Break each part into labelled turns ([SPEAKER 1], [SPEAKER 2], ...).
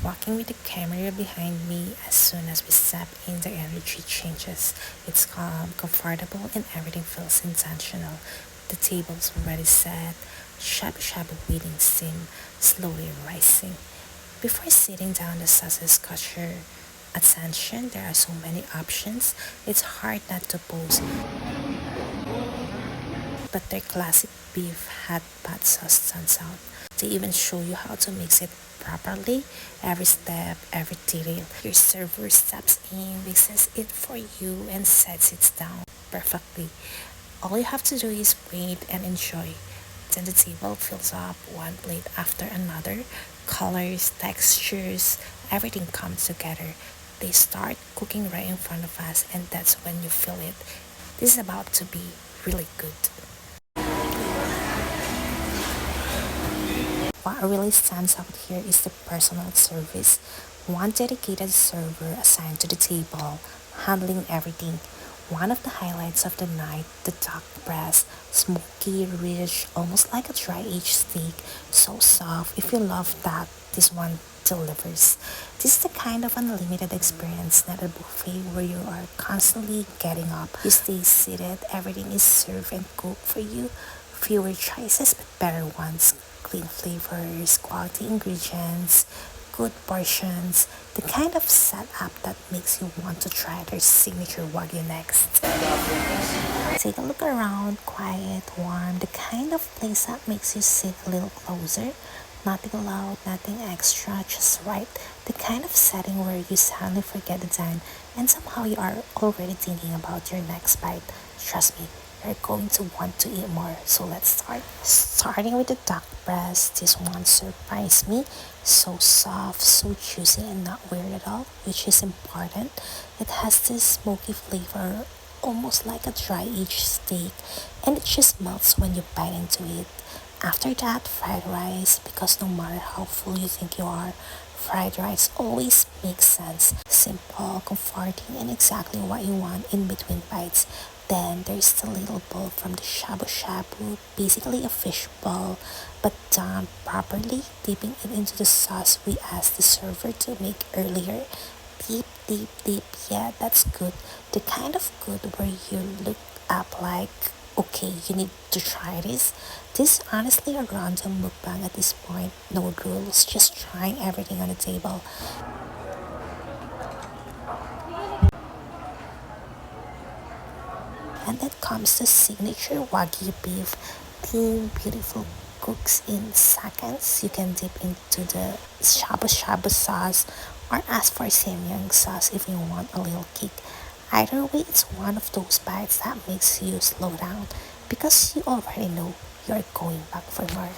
[SPEAKER 1] Walking with the camera behind me, as soon as we step in, the energy changes. It's calm, comfortable, and everything feels intentional. The table's already set, shabu shabu waiting steam slowly rising. Before sitting down, the sauces caught your attention. There are so many options. It's hard not to pause, but their classic beef had pot sauce stands out. They even show you how to mix it properly, every step, every detail. Your server steps in, mixes it for you, and sets it down perfectly. All you have to do is wait and enjoy. Then the table fills up one plate after another. Colors, textures, everything comes together. They start cooking right in front of us, and that's when you feel it. This is about to be really good. What really stands out here is the personal service. One dedicated server assigned to the table, handling everything. One of the highlights of the night, the duck breast, smoky, rich, almost like a dry aged steak, so soft. If you love that, this one delivers. This is the kind of unlimited experience, not a buffet where you are constantly getting up. You stay seated, everything is served and cooked for you. Fewer choices but better ones. Clean flavors, quality ingredients, good portions, the kind of setup that makes you want to try their signature wagyu next. Take a look around, quiet, warm, the kind of place that makes you sit a little closer. Nothing loud, nothing extra, just right. The kind of setting where you suddenly forget the time and somehow you are already thinking about your next bite. Trust me, you're going to want to eat more. So let's start. Starting with the duck breast, this one surprised me. So soft, so juicy, and not weird at all, which is important. It has this smoky flavor, almost like a dry aged steak, and it just melts when you bite into it. After that, fried rice, because no matter how full you think you are, fried rice always makes sense. Simple, comforting, and exactly what you want in between bites. Then there's the little bowl from the shabu shabu, basically a fish ball, but done properly, dipping it into the sauce we asked the server to make earlier. Deep, deep, deep, yeah, that's good. The kind of good where you look up like, okay, you need to try this. This is honestly a random mukbang at this point. No rules, just trying everything on the table. And then comes the signature wagyu beef. Thin, beautiful cooks in seconds. You can dip into the shabu shabu sauce or ask for samyang sauce if you want a little kick. Either way, it's one of those bites that makes you slow down because you already know you're going back for more.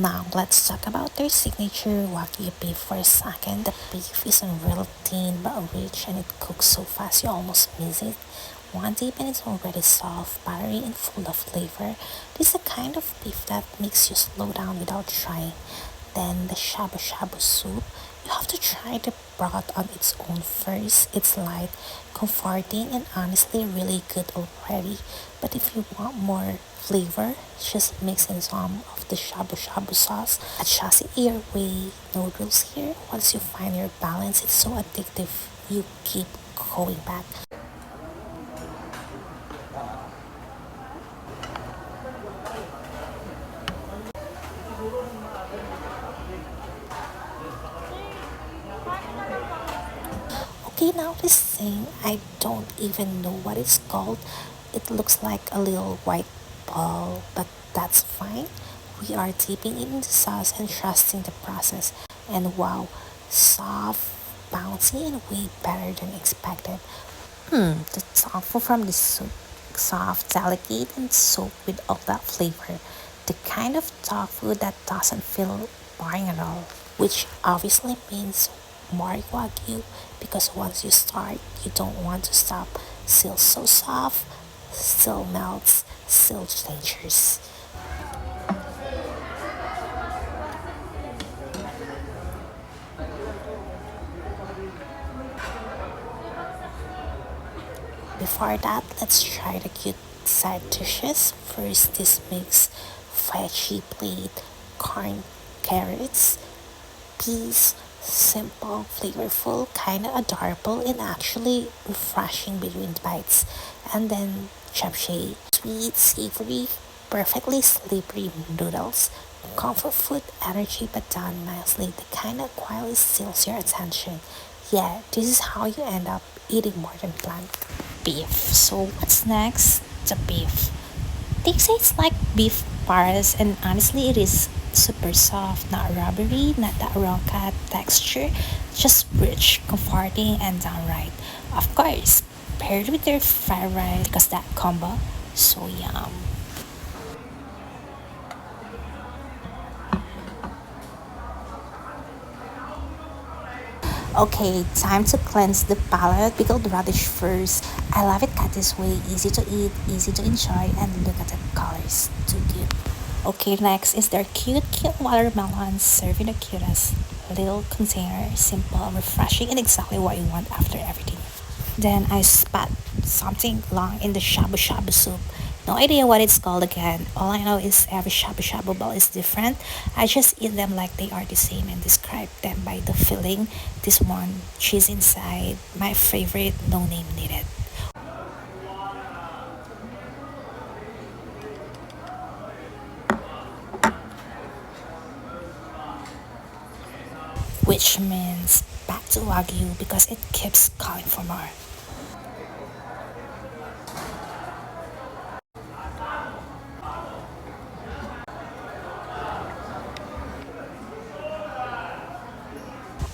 [SPEAKER 1] Now let's talk about their signature wagyu beef for a second. The beef isn't real thin but rich and it cooks so fast you almost miss it. One dip and it's already soft, buttery, and full of flavor. This is the kind of beef that makes you slow down without trying. Then the shabu shabu soup. You have to try the broth on its own first. It's light, comforting, and honestly really good already. But if you want more flavor, just mix in some of the shabu shabu sauce. Adjust it your way. No rules here. Once you find your balance, it's so addictive. You keep going back. Okay, now this thing, I don't even know what it's called. It looks like a little white ball, but that's fine. We are dipping it in the sauce and trusting the process. And wow, soft, bouncy, and way better than expected. The tofu from the soup, soft, delicate, and soaked with all that flavor. The kind of tofu that doesn't feel boring at all, which obviously means more wagyu because once you start, you don't want to stop. Still so soft, still melts, still dangerous. Before that, let's try the cute side dishes. First, this mix veggie plate, corn, carrots, peas, Simple, flavorful, kind of adorable, and actually refreshing between bites. And then japchae, sweet, savory, perfectly slippery noodles. Comfort food energy but done nicely. The kind that quietly steals your attention. Yeah, this is how you end up eating more than plant beef. So what's next? The beef. They say it's like beef paras, and honestly, it is super soft, not rubbery, not that raw cut texture, just rich, comforting, and downright. Of course, paired with their fried rice, because that combo, so yum. Okay, time to cleanse the palate. Pickled radish first. I love it cut this way. Easy to eat, easy to enjoy, and look at the colors. Too cute. Okay, next is their cute watermelons served in the cutest little container. Simple, refreshing, and exactly what you want after everything. Then I spat something long in the shabu shabu soup. No idea what it's called again. All I know is every shabu shabu bowl is different. I just eat them like they are the same and describe them by the filling. This one, cheese inside, my favorite, no name needed. Which means back to Wagyu because it keeps calling for more.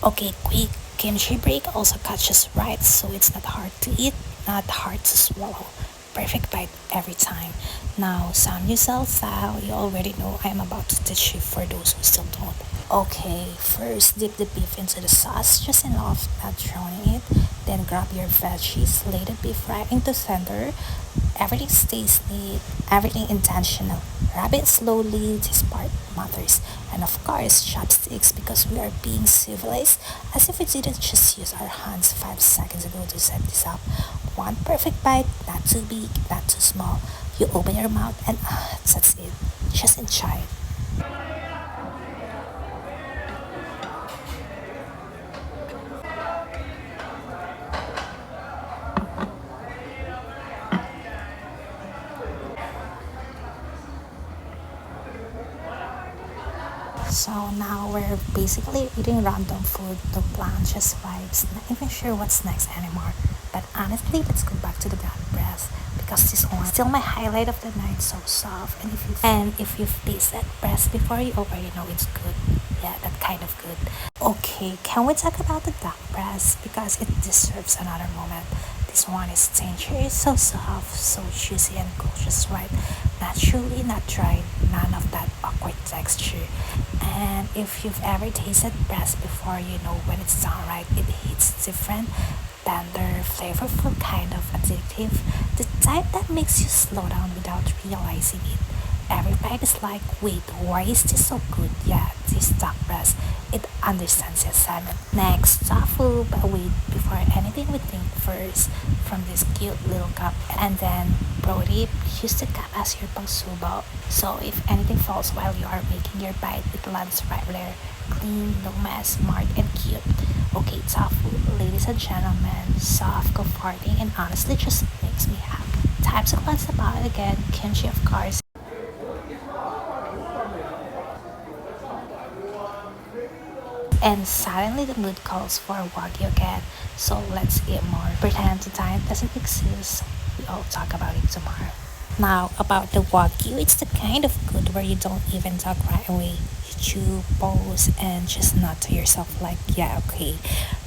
[SPEAKER 1] Okay, quick kimchi break also catches right, so it's not hard to eat, not hard to swallow. Perfect bite every time. Now, Samgyeopsal style, you already know I am about to teach you for those who still don't. Okay, first dip the beef into the sauce, just enough, not drowning it. Then grab your veggies, lay the beef right into center. Everything stays neat, everything intentional. Rub it slowly, this part matters. And of course, chopsticks because we are being civilized as if we didn't just use our hands 5 seconds ago to set this up. One perfect bite, not too big, not too small. You open your mouth and that's it. Just enjoy it. So now we're basically eating random food, no plan, just vibes, not even sure what's next anymore. But honestly, let's go back to the duck breast because this one still my highlight of the night, so soft. And if you've tasted breast before, you already know it's good. Yeah, that kind of good. Okay, can we talk about the duck breast because it deserves another moment. This one is tender, so soft, so juicy and gorgeous, right? Not chewy, not dry, none of that awkward texture. And if you've ever tasted breast before, you know when it's done right, it hits different, tender, flavorful, kind of addictive. The type that makes you slow down without realizing it. Every bite is like, wait, why is this so good? Yeah, this duck breast. It understands your salmon. Next, tofu. But wait, before anything, we think first from this cute little cup. And then, pro tip, use the cup as your pagsubo. So if anything falls while you are making your bite, it lands right there. Clean, no mess, smart, and cute. Okay, tofu, ladies and gentlemen, soft, comforting, and honestly just makes me happy. Time to cleanse about it again. Kimchi, of course. And suddenly the mood calls for wagyu again. So let's eat more. Pretend the time doesn't exist. We all talk about it tomorrow. Now about the wagyu, it's the kind of good where you don't even talk right away. You chew, pause, and just nod to yourself like, yeah, okay.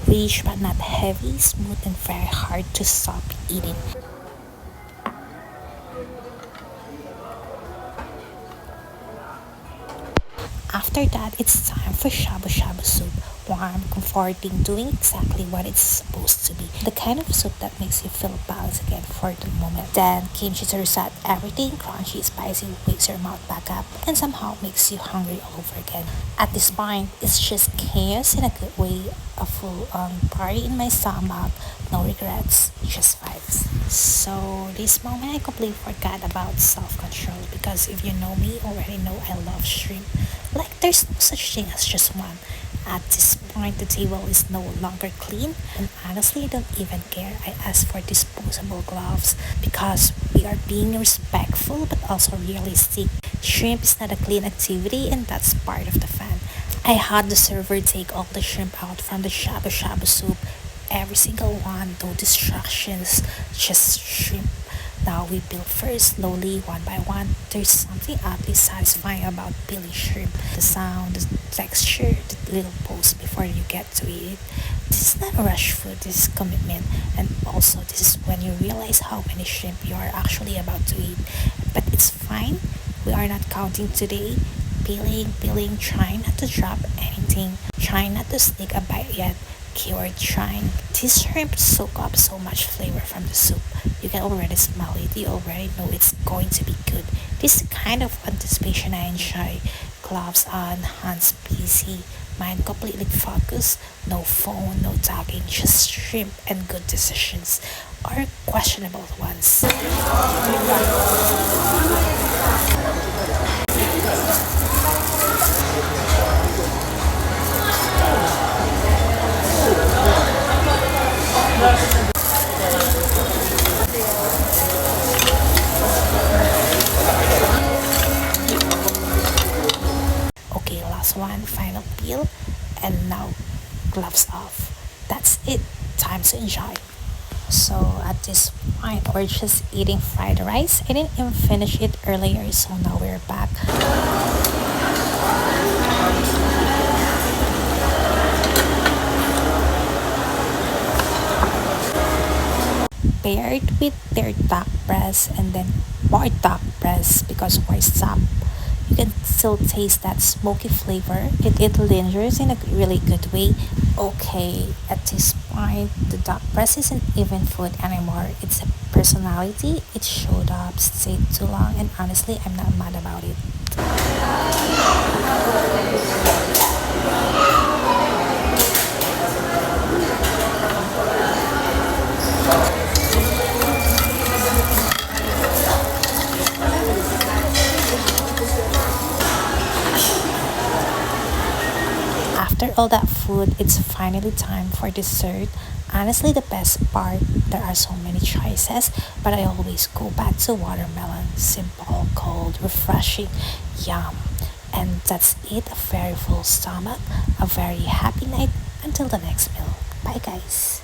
[SPEAKER 1] Rich but not heavy, smooth and very hard to stop eating. After that, it's time for shabu shabu soup. Warm, comforting, doing exactly what it's supposed to be. The kind of soup that makes you feel balanced again for the moment. Then kimchi to reset everything, crunchy, spicy, wakes your mouth back up, and somehow makes you hungry all over again. At this point, it's just chaos in a good way. A full party in my stomach, no regrets, just vibes. So this moment I completely forgot about self-control because if you know me, already know I love shrimp. Like there's no such thing as just one. At this point, the table is no longer clean, and honestly, I don't even care. I ask for disposable gloves because we are being respectful but also realistic. Shrimp is not a clean activity, and that's part of the fun. I had the server take all the shrimp out from the shabu shabu soup. Every single one, no distractions, just shrimp. Now we peel first, slowly, one by one. There's something oddly satisfying about peeling shrimp. The sound, the texture, the little pause before you get to eat it. This is not rush food, this is commitment. And also, this is when you realize how many shrimp you are actually about to eat. But it's fine, we are not counting today. Peeling, peeling, trying not to drop anything, trying not to sneak a bite yet. Keyword trying. These shrimp soak up so much flavor from the soup. You can already smell it. You already know it's going to be good. This is the kind of anticipation I enjoy. Gloves on, hands busy, mind completely focused. No phone, no talking, just shrimp and good decisions. Or questionable ones. Okay, last one, final peel. And now, gloves off. That's it. Time to enjoy. So at this point, we're just eating fried rice. I didn't even finish it earlier, so now we're back. Paired with their duck breast and then more duck breast because why stop? You can still taste that smoky flavor. It lingers in a really good way. Okay, at this point, the duck breast isn't even food anymore. It's a personality. It showed up, stayed too long, and honestly, I'm not mad about it. After all that food, it's finally time for dessert. Honestly, the best part, there are so many choices, but I always go back to watermelon. Simple, cold, refreshing, yum. And that's it, a very full stomach, a very happy night until the next meal. Bye, guys.